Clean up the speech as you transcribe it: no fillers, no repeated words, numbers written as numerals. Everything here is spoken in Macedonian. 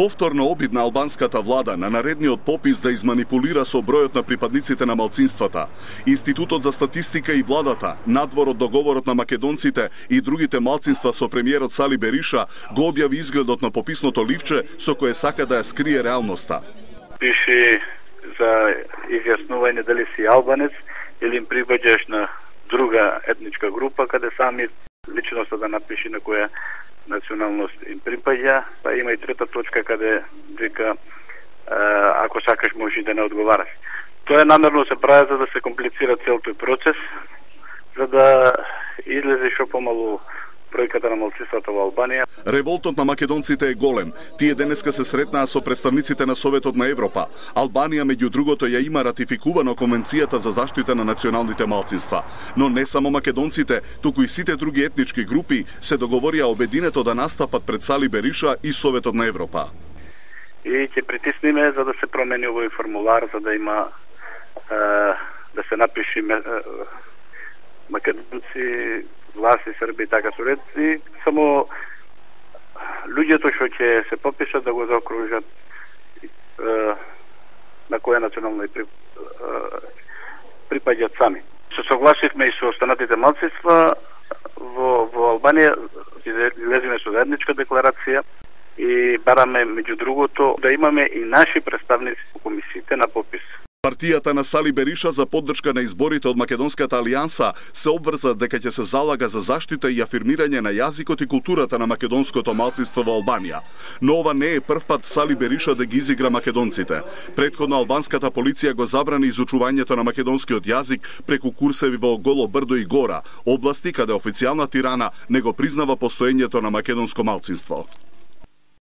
Повторно обид на албанската влада на наредниот попис да изманипулира со бројот на припадниците на малцинствата. Институтот за статистика и владата, надвор од договорот на македонците и другите малцинства со премиерот Сали Бериша, го објави изгледот на пописното ливче со кое сака да ја скрие реалноста. Пише за изјаснување дали си албанец или им припаѓаш на друга етничка група, каде сами личноста да напише на која националност им припаѓа, па има и трета точка каде вика ако сакаш може да не одговараш. Тоа намерно се прави за да се комплицира цел тој процес, за да излезе шо помалу бројката на малцинствата во Албанија. Револтот на македонците е голем. Тие денеска се сретнаа со представниците на Советот на Европа. Албанија меѓу другото ја има ратификувано Конвенцијата за заштита на националните малцинства. Но не само македонците, туку и сите други етнички групи се договорија обединето да настапат пред Сали Бериша и Советот на Европа. И ќе притиснеме за да се промени овој формулар, за да има да се напише македонци, власти, срби и така соредци, само луѓето што ќе се попишат да го заокружат на која национална припаѓаат сами. Се согласивме и со останатите малцинства во Албанија, излеземе со заедничка декларација и бараме меѓу другото да имаме и наши представници во комисиите на попис. Партијата на Сали Бериша за поддршка на изборите од Македонската алијанса се обврза дека ќе се залага за заштита и афирмирање на јазикот и културата на македонското малцинство во Албанија. Но ова не е прв пат Сали Бериша да ги изигра македонците. Претходно албанската полиција го забрани изучувањето на македонскиот јазик преку курсеви во Голо Брдо и Гора, области каде официјална Тирана не го признава постоењето на македонско малцинство.